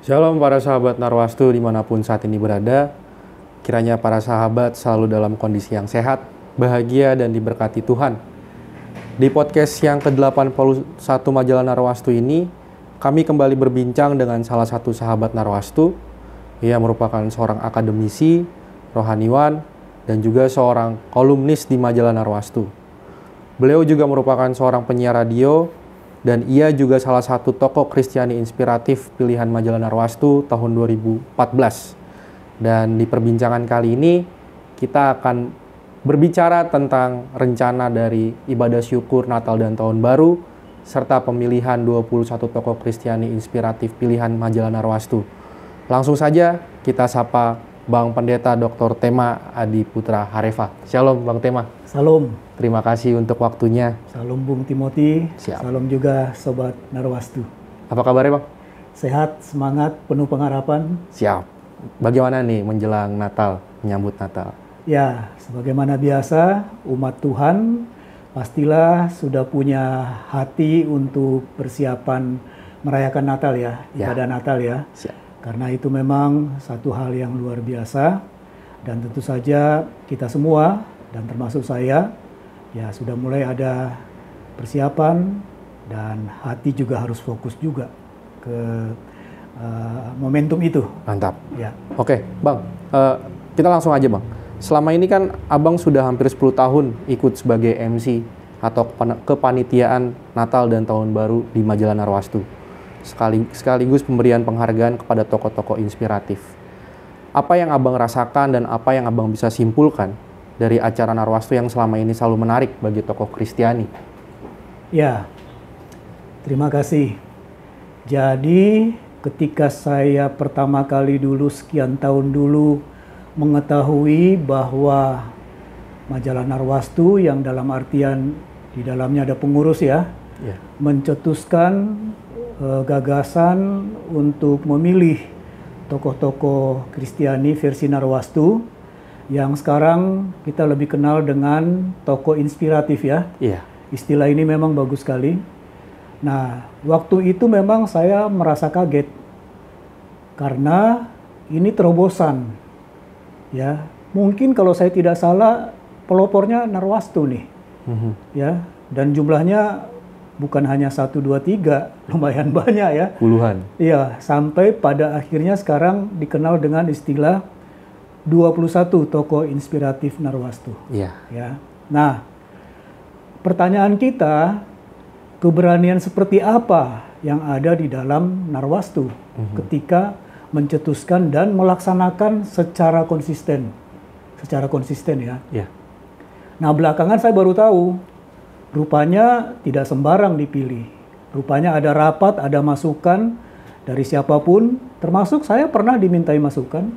Shalom para sahabat Narwastu dimanapun saat ini berada. Kiranya para sahabat selalu dalam kondisi yang sehat, bahagia, dan diberkati Tuhan. Di podcast yang ke-81 Majalah Narwastu ini, kami kembali berbincang dengan salah satu sahabat Narwastu. Ia merupakan seorang akademisi, rohaniwan, dan juga seorang kolumnis di Majalah Narwastu. Beliau juga merupakan seorang penyiar radio, dan ia juga salah satu tokoh Kristiani inspiratif pilihan Majalah Narwastu tahun 2014. Dan di perbincangan kali ini, kita akan berbicara tentang rencana dari ibadah syukur Natal dan Tahun Baru, serta pemilihan 21 tokoh Kristiani inspiratif pilihan Majalah Narwastu. Langsung saja kita sapa Bang Pendeta Dr. Tema Adi Putra Harefa. Shalom Bang Tema. Salam. Terima kasih untuk waktunya. Salam Bung Timothy. Siap. Salam juga Sobat Narwastu. Apa kabarnya Bang? Sehat, semangat, penuh pengharapan. Siap. Bagaimana nih menjelang Natal, menyambut Natal? Ya, sebagaimana biasa, umat Tuhan pastilah sudah punya hati untuk persiapan merayakan Natal ya, ibadah Natal ya. Siap. Karena itu memang satu hal yang luar biasa. Dan tentu saja kita semua, dan termasuk saya, ya sudah mulai ada persiapan dan hati juga harus fokus juga ke momentum itu. Mantap. Ya. Oke, Bang. Kita langsung aja, Bang. Selama ini kan Abang sudah hampir 10 tahun ikut sebagai MC atau kepanitiaan Natal dan Tahun Baru di Majalah Narwastu. Sekaligus pemberian penghargaan kepada tokoh-tokoh inspiratif. Apa yang Abang rasakan dan apa yang Abang bisa simpulkan dari acara Narwastu yang selama ini selalu menarik bagi tokoh Kristiani? Ya, terima kasih. Jadi ketika saya pertama kali dulu sekian tahun dulu mengetahui bahwa Majalah Narwastu yang dalam artian di dalamnya ada pengurus ya, mencetuskan gagasan untuk memilih tokoh-tokoh Kristiani versi Narwastu yang sekarang kita lebih kenal dengan tokoh inspiratif ya. Iya. Istilah ini memang bagus sekali. Nah, waktu itu memang saya merasa kaget karena ini terobosan. Ya, mungkin kalau saya tidak salah pelopornya Narwastu nih. Ya, dan jumlahnya bukan hanya 1, 2, 3, lumayan banyak ya. Puluhan. Iya, sampai pada akhirnya sekarang dikenal dengan istilah 21 tokoh inspiratif Narwastu. Iya. Ya. Nah, pertanyaan kita, keberanian seperti apa yang ada di dalam Narwastu ketika mencetuskan dan melaksanakan secara konsisten ya. Iya. Nah, belakangan saya baru tahu, rupanya tidak sembarang dipilih. Rupanya ada rapat, ada masukan dari siapapun, termasuk saya pernah dimintai masukan,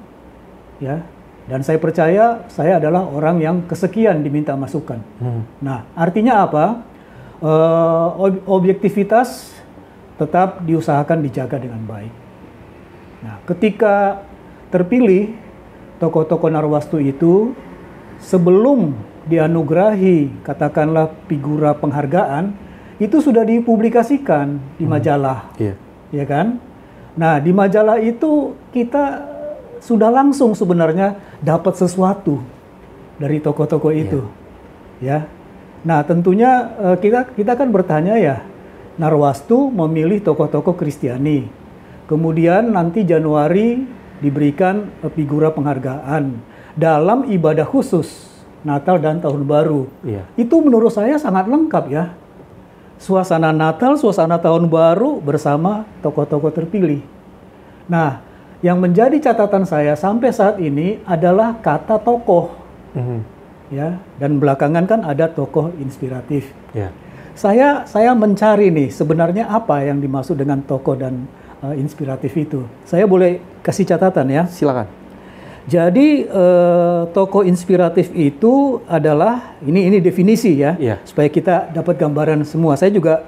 ya. Dan saya percaya saya adalah orang yang kesekian diminta masukan. Nah, artinya apa? Objektivitas tetap diusahakan dijaga dengan baik. Nah, ketika terpilih tokoh-tokoh Narwastu itu, sebelum dianugerahi katakanlah figura penghargaan, itu sudah dipublikasikan di majalah, ya kan? Nah, di majalah itu kita sudah langsung sebenarnya dapat sesuatu dari tokoh-tokoh itu, ya. Nah, tentunya kita kan bertanya ya, Narwastu memilih tokoh-tokoh Kristiani, kemudian nanti Januari diberikan figura penghargaan dalam ibadah khusus Natal dan Tahun Baru. Itu menurut saya sangat lengkap ya. Suasana Natal, suasana Tahun Baru bersama tokoh-tokoh terpilih. Nah, yang menjadi catatan saya sampai saat ini adalah kata tokoh. Ya, dan belakangan kan ada tokoh inspiratif. Saya mencari nih sebenarnya apa yang dimaksud dengan tokoh dan inspiratif itu. Saya boleh kasih catatan ya? Silakan. Jadi tokoh inspiratif itu adalah ini definisi ya, supaya kita dapat gambaran semua. Saya juga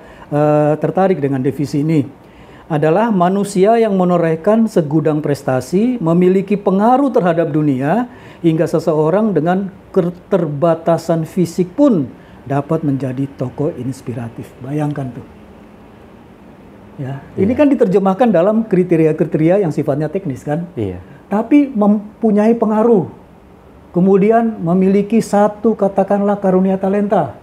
tertarik dengan definisi ini. Adalah manusia yang menorehkan segudang prestasi, memiliki pengaruh terhadap dunia, hingga seseorang dengan keterbatasan fisik pun dapat menjadi tokoh inspiratif. Bayangkan tuh. Ya, ini kan diterjemahkan dalam kriteria-kriteria yang sifatnya teknis kan, Iya. tapi mempunyai pengaruh. Kemudian memiliki satu katakanlah karunia talenta.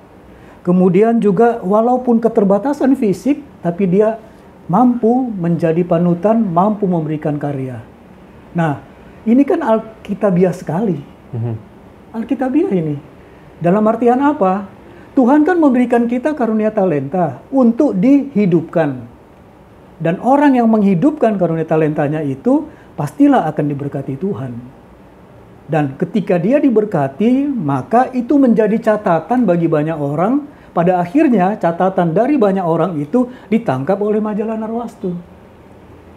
Kemudian juga walaupun keterbatasan fisik, tapi dia mampu menjadi panutan, mampu memberikan karya. Nah, ini kan alkitabiah sekali. Alkitabiah ini. Dalam artian apa? Tuhan kan memberikan kita karunia talenta untuk dihidupkan. Dan orang yang menghidupkan karunia talentanya itu pastilah akan diberkati Tuhan. Dan ketika dia diberkati, maka itu menjadi catatan bagi banyak orang. Pada akhirnya catatan dari banyak orang itu ditangkap oleh majalah Narwastu.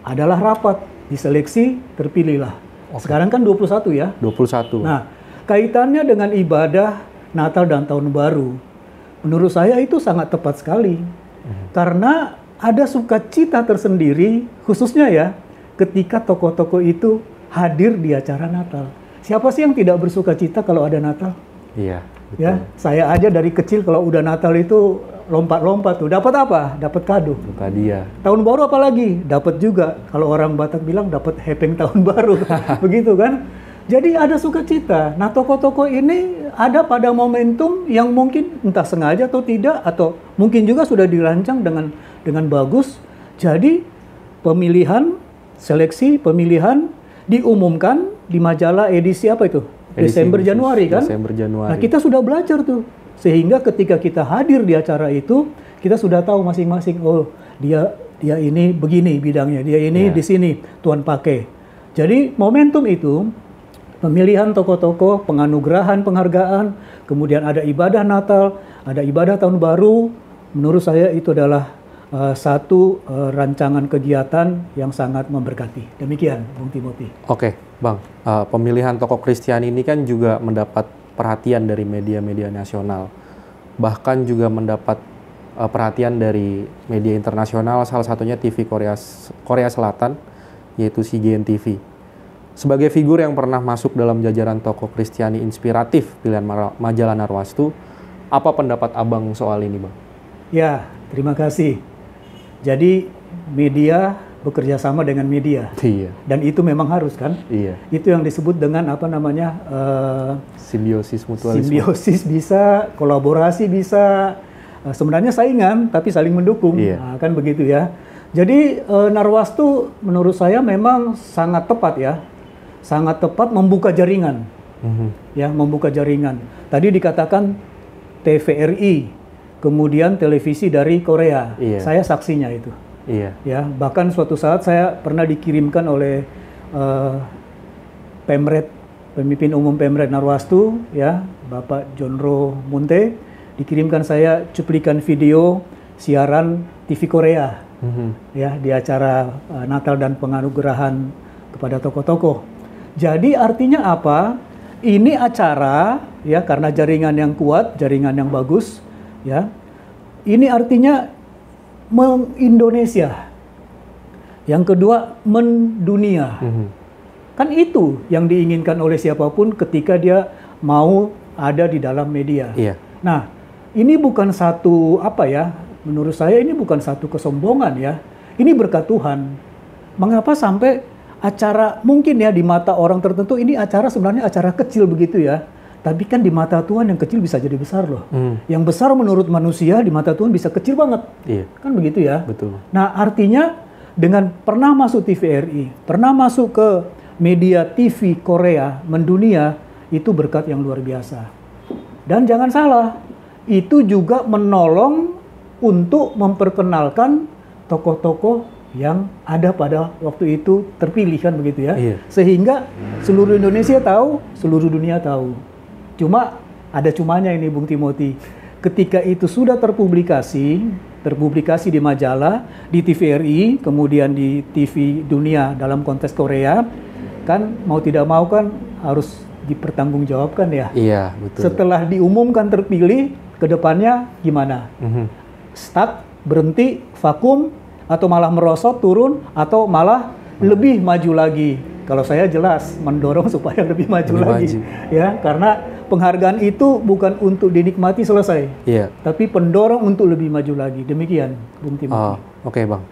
Adalah rapat, diseleksi, terpilihlah. Sekarang kan 21 ya. 21. Nah, kaitannya dengan ibadah Natal dan Tahun Baru, menurut saya itu sangat tepat sekali. Karena ada sukacita tersendiri, khususnya ya, ketika tokoh-tokoh itu hadir di acara Natal. Siapa sih yang tidak bersukacita kalau ada Natal? Iya, betul. Ya, saya aja dari kecil kalau udah Natal itu lompat-lompat tuh. Dapat apa? Dapat kado. Itu tadi ya. Tahun baru apalagi? Dapat juga. Kalau orang Batak bilang dapat hepeng tahun baru. Begitu kan? Jadi ada sukacita. Nah, tokoh-tokoh ini ada pada momentum yang mungkin entah sengaja atau tidak, atau mungkin juga sudah dirancang dengan bagus. Jadi pemilihan, seleksi, pemilihan diumumkan di majalah edisi apa itu? Desember Januari kan? Desember Januari. Nah, kita sudah belajar tuh. Sehingga ketika kita hadir di acara itu, kita sudah tahu masing-masing, oh dia ini begini bidangnya, dia ini di sini Tuhan pakai. Jadi momentum itu, pemilihan tokoh-tokoh, penganugerahan penghargaan, kemudian ada ibadah Natal, ada ibadah Tahun Baru, menurut saya itu adalah satu rancangan kegiatan yang sangat memberkati. Demikian, Bung Timothy. Oke, Bang. Pemilihan tokoh Kristen ini kan juga mendapat perhatian dari media-media nasional. Bahkan juga mendapat perhatian dari media internasional, salah satunya TV Korea Selatan, yaitu CGN TV. Sebagai figur yang pernah masuk dalam jajaran tokoh Kristiani inspiratif pilihan majalah Narwastu, apa pendapat Abang soal ini, Bang? Ya, terima kasih. Jadi media bekerja sama dengan media. Iya. Dan itu memang harus kan? Iya. Itu yang disebut dengan apa namanya? Simbiosis mutualisme. Simbiosis bisa, kolaborasi bisa. Sebenarnya saingan, tapi saling mendukung. Iya. Nah, kan begitu ya. Jadi Narwastu menurut saya memang sangat tepat ya. Sangat tepat membuka jaringan. Ya, membuka jaringan. Tadi dikatakan TVRI, kemudian televisi dari Korea. Iya. Saya saksinya itu. Iya. Ya, bahkan suatu saat saya pernah dikirimkan oleh Pemret, pemimpin umum Pemret Narwastu, ya, Bapak Jonro Munte, dikirimkan saya cuplikan video siaran TV Korea, ya, di acara Natal dan penganugerahan kepada tokoh-tokoh. Jadi artinya apa? Ini acara, ya, karena jaringan yang kuat, jaringan yang bagus, ya. Ini artinya meng-Indonesia. Yang kedua, mendunia. Kan itu yang diinginkan oleh siapapun ketika dia mau ada di dalam media. Iya. Nah, ini bukan satu apa ya? Menurut saya ini bukan satu kesombongan ya. Ini berkat Tuhan. Mengapa sampai acara mungkin ya di mata orang tertentu ini acara sebenarnya acara kecil begitu ya. Tapi kan di mata Tuhan yang kecil bisa jadi besar loh. Yang besar menurut manusia di mata Tuhan bisa kecil banget. Iya. Kan begitu ya. Betul. Nah, artinya dengan pernah masuk TVRI, pernah masuk ke media TV Korea mendunia, itu berkat yang luar biasa. Dan jangan salah, itu juga menolong untuk memperkenalkan tokoh-tokoh yang ada pada waktu itu terpilih kan begitu ya. Iya. Sehingga seluruh Indonesia tahu, seluruh dunia tahu. Cuma ada cumanya ini Bung Timothy. Ketika itu sudah terpublikasi di majalah, di TVRI, kemudian di TV dunia dalam konteks Korea, kan mau tidak mau kan harus dipertanggungjawabkan ya. Iya, betul. Setelah diumumkan terpilih, ke depannya gimana? Stuck, berhenti, vakum, atau malah merosot, turun, atau malah lebih maju lagi. Kalau saya jelas mendorong supaya lebih maju lagi. Ya, karena penghargaan itu bukan untuk dinikmati selesai. Iya. Tapi pendorong untuk lebih maju lagi. Demikian, Bung Timothy. Oke, Bang.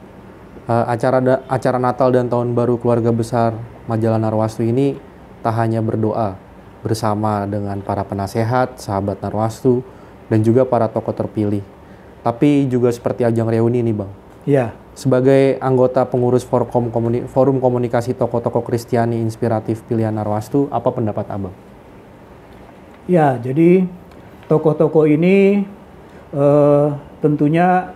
Acara Natal dan Tahun Baru Keluarga Besar Majalah Narwastu ini tak hanya berdoa bersama dengan para penasehat, sahabat Narwastu, dan juga para tokoh terpilih, tapi juga seperti ajang reuni nih Bang. Ya. Sebagai anggota pengurus Forum Komunikasi Tokoh-Tokoh Kristiani Inspiratif Pilihan Narwastu, apa pendapat Abang? Ya, jadi tokoh-tokoh ini tentunya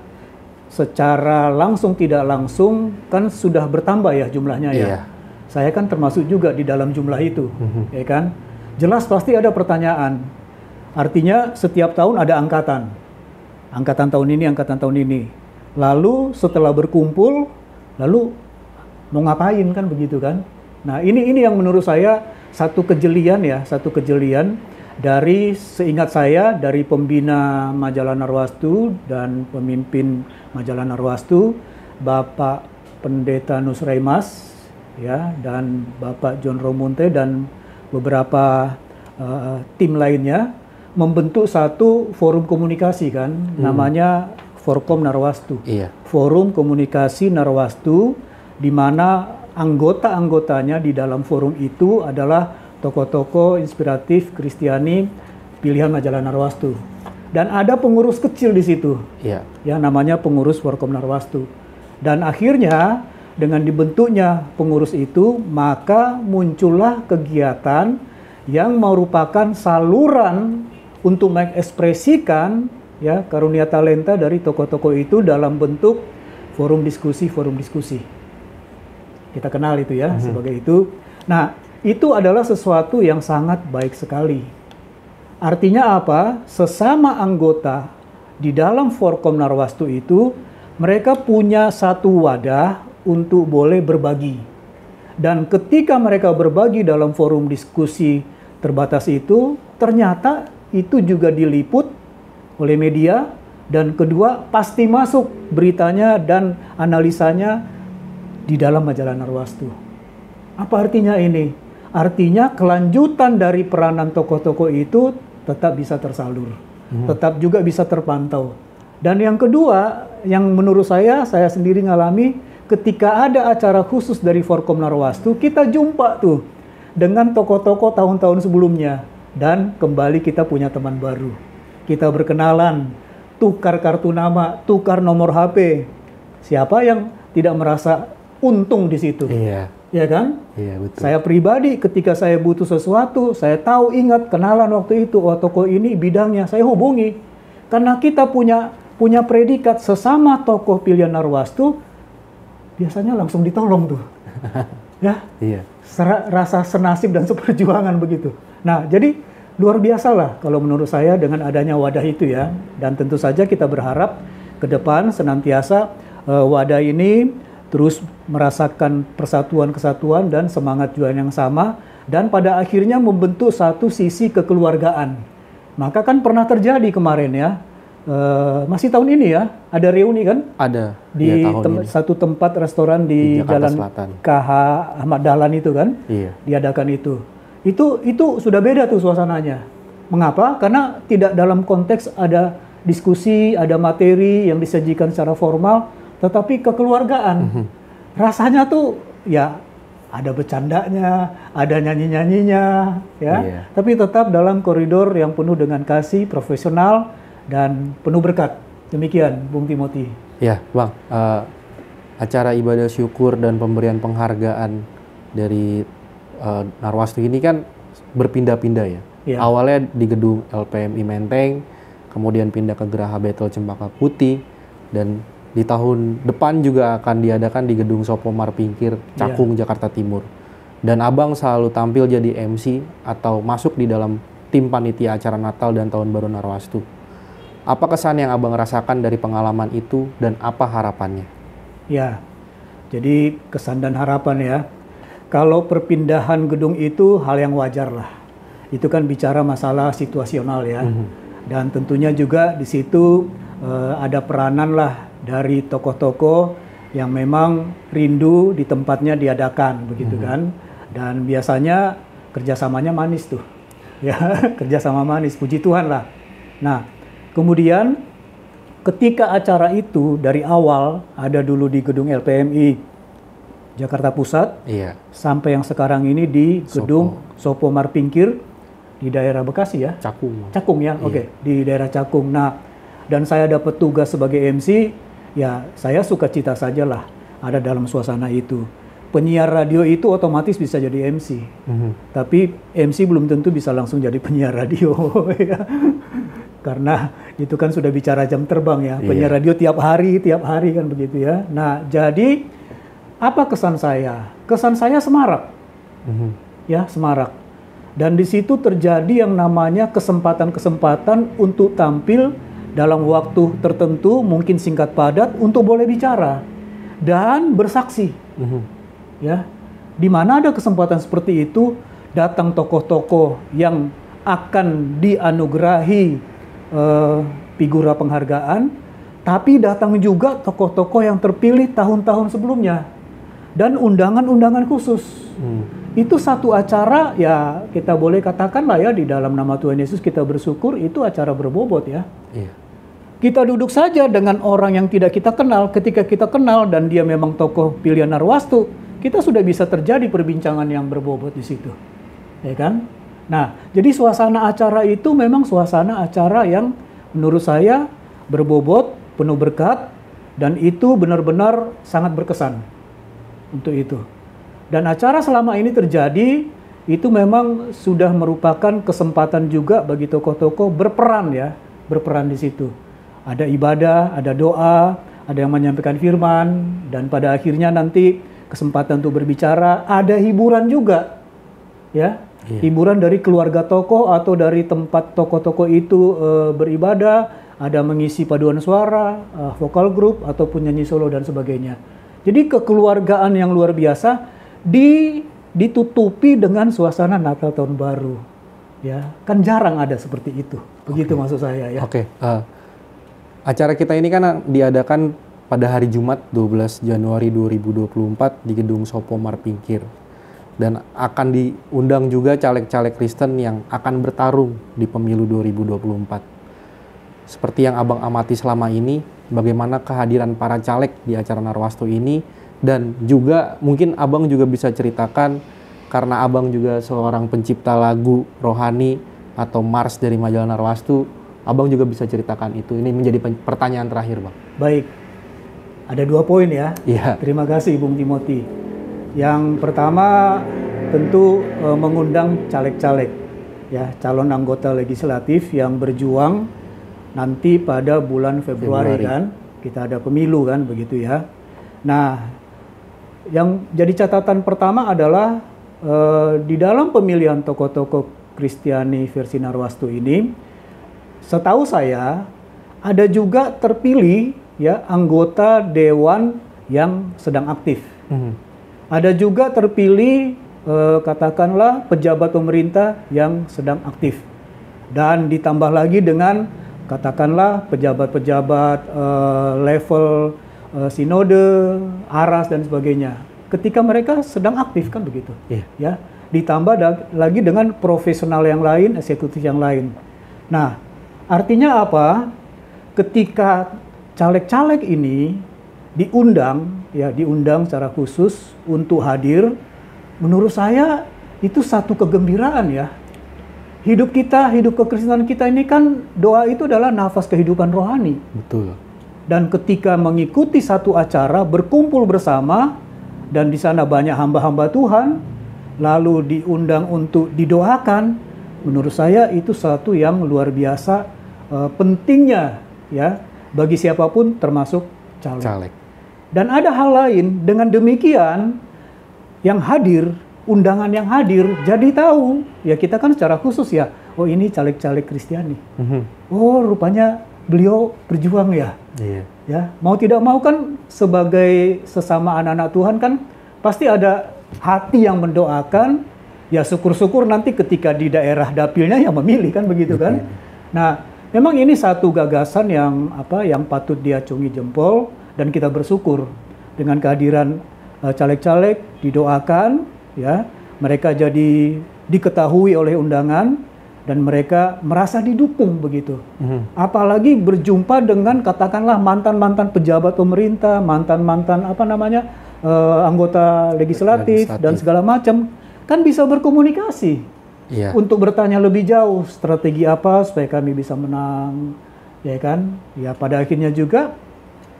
secara langsung tidak langsung kan sudah bertambah ya jumlahnya ya. Iya. Saya kan termasuk juga di dalam jumlah itu, ya kan? Jelas pasti ada pertanyaan. Artinya setiap tahun ada angkatan. Angkatan tahun ini, angkatan tahun ini. Lalu setelah berkumpul, lalu mau ngapain kan begitu kan? Nah, ini yang menurut saya satu kejelian dari seingat saya dari pembina Majalah Narwastu dan pemimpin Majalah Narwastu, Bapak Pendeta Nusraimas ya, dan Bapak John Romunte dan beberapa tim lainnya membentuk satu forum komunikasi kan, namanya Forkom Narwastu. Iya. Forum Komunikasi Narwastu, di mana anggota-anggotanya di dalam forum itu adalah tokoh-tokoh inspiratif Kristiani pilihan Majalah Narwastu. Dan ada pengurus kecil di situ, Iya. ya namanya pengurus Forkom Narwastu. Dan akhirnya dengan dibentuknya pengurus itu, maka muncullah kegiatan yang merupakan saluran untuk mengekspresikan ya karunia talenta dari tokoh-tokoh itu dalam bentuk forum diskusi. Kita kenal itu ya sebagai itu. Nah, itu adalah sesuatu yang sangat baik sekali. Artinya apa? Sesama anggota di dalam Forkom Narwastu itu, mereka punya satu wadah untuk boleh berbagi. Dan ketika mereka berbagi dalam forum diskusi terbatas itu, ternyata itu juga diliput oleh media, dan kedua pasti masuk beritanya dan analisanya di dalam Majalah Narwastu. Apa artinya ini? Artinya kelanjutan dari peranan tokoh-tokoh itu tetap bisa tersalur, tetap juga bisa terpantau. Dan yang kedua, yang menurut saya sendiri ngalami, ketika ada acara khusus dari Forkom Narwastu, kita jumpa tuh dengan tokoh-tokoh tahun-tahun sebelumnya, dan kembali kita punya teman baru. Kita berkenalan, tukar kartu nama, tukar nomor HP. Siapa yang tidak merasa untung di situ? Iya. Ya kan? Iya, betul. Saya pribadi ketika saya butuh sesuatu, saya tahu ingat kenalan waktu itu, oh tokoh ini bidangnya, saya hubungi. Karena kita punya predikat sesama tokoh pilihan Narwastu, biasanya langsung ditolong tuh. Ya. Iya. Rasa senasib dan seperjuangan begitu. Nah, jadi luar biasa lah kalau menurut saya dengan adanya wadah itu ya. Dan tentu saja kita berharap ke depan senantiasa wadah ini terus merasakan persatuan-kesatuan dan semangat juang yang sama, dan pada akhirnya membentuk satu sisi kekeluargaan. Maka kan pernah terjadi kemarin ya, masih tahun ini ya, ada reuni kan? Ada. Di ya, satu tempat restoran di Jakarta Jalan Selatan. KH Ahmad Dahlan itu kan? Iya. Diadakan itu. Itu sudah beda tuh suasananya. Mengapa? Karena tidak dalam konteks ada diskusi, ada materi yang disajikan secara formal, tetapi kekeluargaan. Rasanya tuh ya ada bercandanya, ada nyanyi-nyanyinya ya. Iya. Tapi tetap dalam koridor yang penuh dengan kasih, profesional dan penuh berkat. Demikian Bung Timothy. Ya, Bang. Acara ibadah syukur dan pemberian penghargaan dari Narwastu ini kan berpindah-pindah ya. Ya. Awalnya di gedung LPMI Menteng, kemudian pindah ke Geraha Betel Cempaka Putih, dan di tahun depan juga akan diadakan di gedung Sopomar Pingkir, Cakung, Jakarta Timur. Dan Abang selalu tampil jadi MC atau masuk di dalam tim panitia acara Natal dan Tahun Baru Narwastu. Apa kesan yang Abang rasakan dari pengalaman itu dan apa harapannya? Ya, jadi kesan dan harapan ya. Kalau perpindahan gedung itu hal yang wajar lah. Itu kan bicara masalah situasional ya. Dan tentunya juga di situ ada peranan lah dari tokoh-tokoh yang memang rindu di tempatnya diadakan, begitu kan. Dan biasanya kerjasamanya manis tuh. Ya, kerjasama manis, puji Tuhan lah. Nah, kemudian ketika acara itu dari awal ada dulu di gedung LPMI Jakarta Pusat, Iya. sampai yang sekarang ini di gedung Sopo Marpingkir di daerah Bekasi ya. Cakung. Cakung ya, oke, di daerah Cakung. Nah, dan saya dapat tugas sebagai MC, ya saya sukacita sajalah ada dalam suasana itu. Penyiar radio itu otomatis bisa jadi MC, tapi MC belum tentu bisa langsung jadi penyiar radio, ya. Karena itu kan sudah bicara jam terbang ya, penyiar radio tiap hari kan begitu ya. Nah, jadi apa kesan saya? Kesan saya semarak, ya semarak. Dan di situ terjadi yang namanya kesempatan-kesempatan untuk tampil dalam waktu tertentu, mungkin singkat padat, untuk boleh bicara dan bersaksi. Ya, di mana ada kesempatan seperti itu, datang tokoh-tokoh yang akan dianugerahi figura penghargaan, tapi datang juga tokoh-tokoh yang terpilih tahun-tahun sebelumnya dan undangan-undangan khusus. Itu satu acara, ya kita boleh katakan lah ya, di dalam nama Tuhan Yesus kita bersyukur, itu acara berbobot ya. Kita duduk saja dengan orang yang tidak kita kenal. Ketika kita kenal dan dia memang tokoh pilihan Narwastu, kita sudah bisa terjadi perbincangan yang berbobot di situ, ya kan? Nah, jadi suasana acara itu memang suasana acara yang menurut saya berbobot, penuh berkat, dan itu benar-benar sangat berkesan untuk itu. Dan acara selama ini terjadi, itu memang sudah merupakan kesempatan juga bagi tokoh-tokoh berperan ya, berperan di situ. Ada ibadah, ada doa, ada yang menyampaikan firman, dan pada akhirnya nanti kesempatan untuk berbicara, ada hiburan juga, ya, hiburan dari keluarga tokoh atau dari tempat tokoh-tokoh itu beribadah, ada mengisi paduan suara, vokal group ataupun nyanyi solo dan sebagainya. Jadi kekeluargaan yang luar biasa ditutupi dengan suasana Natal Tahun Baru, ya, kan jarang ada seperti itu, begitu maksud saya ya. Acara kita ini kan diadakan pada hari Jumat 12 Januari 2024 di gedung Sopo Marpingkir. Dan akan diundang juga caleg-caleg Kristen yang akan bertarung di pemilu 2024. Seperti yang Abang amati selama ini, bagaimana kehadiran para caleg di acara Narwastu ini, dan juga mungkin Abang juga bisa ceritakan, karena Abang juga seorang pencipta lagu rohani atau Mars dari majalah Narwastu, Abang juga bisa ceritakan itu. Ini menjadi pertanyaan terakhir, Bang. Baik. Ada 2 poin ya. Iya. Terima kasih Bung Timothy. Yang pertama tentu mengundang caleg-caleg, ya, calon anggota legislatif yang berjuang nanti pada bulan Februari kan, kita ada pemilu kan, begitu ya. Nah, yang jadi catatan pertama adalah di dalam pemilihan tokoh-tokoh Kristiani versi Narwastu ini, setahu saya ada juga terpilih ya anggota dewan yang sedang aktif. Ada juga terpilih katakanlah pejabat pemerintah yang sedang aktif. Dan ditambah lagi dengan katakanlah pejabat-pejabat level sinode, aras dan sebagainya. Ketika mereka sedang aktif kan begitu. Ya, ditambah lagi dengan profesional yang lain, eksekutif yang lain. Nah, artinya apa? Ketika caleg-caleg ini diundang secara khusus untuk hadir, menurut saya itu satu kegembiraan ya. Hidup kita, hidup kekristenan kita ini kan, doa itu adalah nafas kehidupan rohani. Betul. Dan ketika mengikuti satu acara, berkumpul bersama, dan di sana banyak hamba-hamba Tuhan, lalu diundang untuk didoakan, menurut saya itu satu yang luar biasa pentingnya ya, bagi siapapun termasuk caleg. Dan ada hal lain, dengan demikian yang hadir, undangan yang hadir, jadi tahu, ya kita kan secara khusus ya, oh ini caleg-caleg Kristiani. Oh rupanya beliau berjuang ya. Ya, mau tidak mau kan sebagai sesama anak-anak Tuhan kan pasti ada hati yang mendoakan, ya syukur-syukur nanti ketika di daerah dapilnya yang memilih kan begitu kan. Nah, memang ini satu gagasan yang patut diacungi jempol, dan kita bersyukur dengan kehadiran caleg-caleg, didoakan ya, mereka jadi diketahui oleh undangan, dan mereka merasa didukung begitu. Apalagi berjumpa dengan katakanlah mantan-mantan pejabat pemerintah, mantan-mantan anggota legislatif dan segala macam, kan bisa berkomunikasi untuk bertanya lebih jauh strategi apa supaya kami bisa menang, ya kan? Ya pada akhirnya juga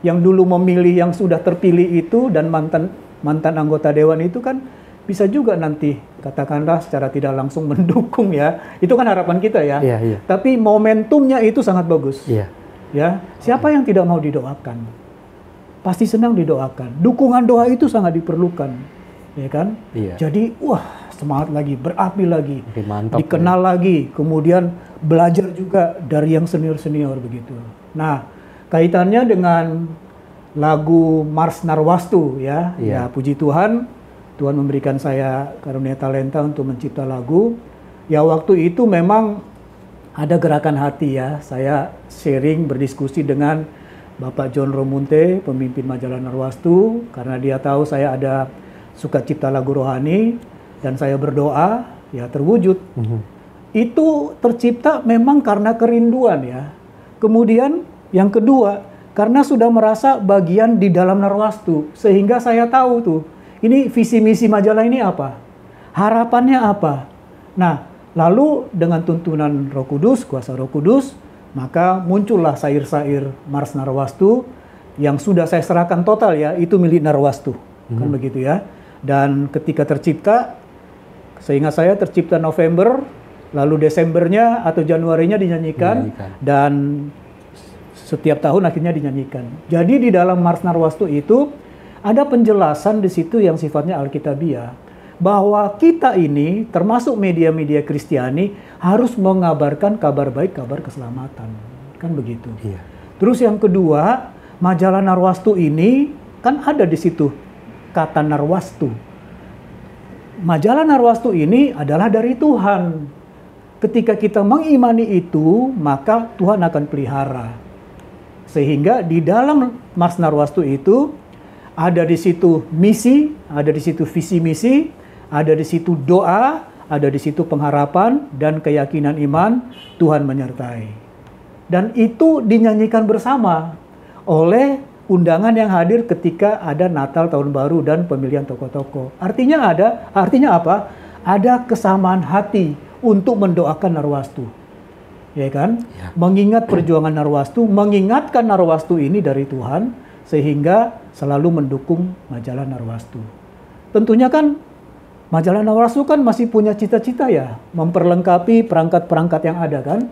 yang dulu memilih yang sudah terpilih itu dan mantan anggota dewan itu kan bisa juga nanti katakanlah secara tidak langsung mendukung ya. Itu kan harapan kita ya. Tapi momentumnya itu sangat bagus. Ya, siapa yang tidak mau didoakan? Pasti senang didoakan. Dukungan doa itu sangat diperlukan. Ya kan? Jadi wah, semangat lagi, berapi lagi. Mantap, dikenal lagi, kemudian belajar juga dari yang senior-senior begitu. Nah, kaitannya dengan lagu Mars Narwastu ya. Ya puji Tuhan. Tuhan memberikan saya karunia talenta untuk mencipta lagu. Ya waktu itu memang ada gerakan hati ya. Saya sharing berdiskusi dengan Bapak John Romunte, pemimpin majalah Narwastu. Karena dia tahu saya ada suka cipta lagu rohani. Dan saya berdoa, ya terwujud. Itu tercipta memang karena kerinduan ya. Kemudian yang kedua, karena sudah merasa bagian di dalam Narwastu. Sehingga saya tahu tuh, ini visi misi majalah ini apa? Harapannya apa? Nah, lalu dengan tuntunan Roh Kudus, kuasa Roh Kudus, maka muncullah sair-sair Mars Narwastu yang sudah saya serahkan total ya, itu milik Narwastu. Kan begitu ya. Dan ketika tercipta, seingat saya tercipta November, lalu Desembernya atau Januarinya dinyanyikan. Dan setiap tahun akhirnya dinyanyikan. Jadi di dalam Mars Narwastu itu ada penjelasan di situ yang sifatnya alkitabiah, bahwa kita ini termasuk media-media Kristiani harus mengabarkan kabar baik, kabar keselamatan. Kan begitu. Terus yang kedua, majalah Narwastu ini kan ada di situ kata Narwastu. Majalah Narwastu ini adalah dari Tuhan. Ketika kita mengimani itu, maka Tuhan akan pelihara. Sehingga di dalam Mars Narwastu itu ada di situ misi, ada di situ visi misi, ada di situ doa, ada di situ pengharapan dan keyakinan iman Tuhan menyertai. Dan itu dinyanyikan bersama oleh undangan yang hadir ketika ada Natal, Tahun Baru dan pemilihan tokoh-tokoh. Artinya apa? Ada kesamaan hati untuk mendoakan Narwastu. Ya kan? Mengingat perjuangan Narwastu, mengingatkan Narwastu ini dari Tuhan, sehingga selalu mendukung majalah Narwastu. Tentunya kan majalah Narwastu kan masih punya cita-cita ya, memperlengkapi perangkat-perangkat yang ada kan.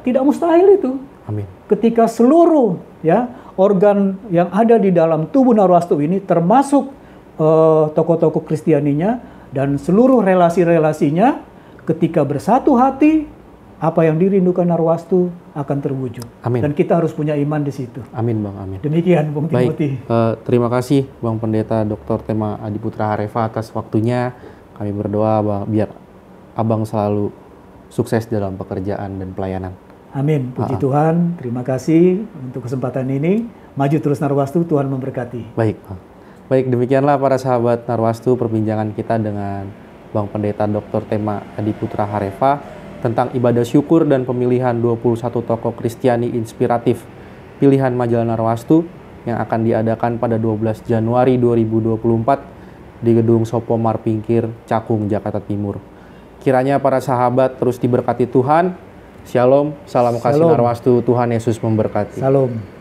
Tidak mustahil itu. Amin. Ketika seluruh ya organ yang ada di dalam tubuh Narwastu ini, termasuk tokoh-tokoh Kristianinya dan seluruh relasi-relasinya, ketika bersatu hati, apa yang dirindukan Narwastu akan terwujud. Amin. Dan kita harus punya iman di situ. Amin Bang, amin. Demikian Bung Timothy. Terima kasih Bang Pendeta Dr. Tema Adiputra Harefa atas waktunya. Kami berdoa biar Abang selalu sukses dalam pekerjaan dan pelayanan. Amin. Puji Tuhan. Terima kasih untuk kesempatan ini. Maju terus Narwastu, Tuhan memberkati. Baik Bang. Baik, demikianlah para sahabat Narwastu perbincangan kita dengan Bang Pendeta Dr. Tema Adiputra Harefa tentang ibadah syukur dan pemilihan 21 tokoh Kristiani inspiratif pilihan majalah Narwastu yang akan diadakan pada 12 Januari 2024 di Gedung Sopo Marpingkir, Cakung, Jakarta Timur. Kiranya para sahabat terus diberkati Tuhan. Shalom, salam kasih Narwastu, Tuhan Yesus memberkati. Salam.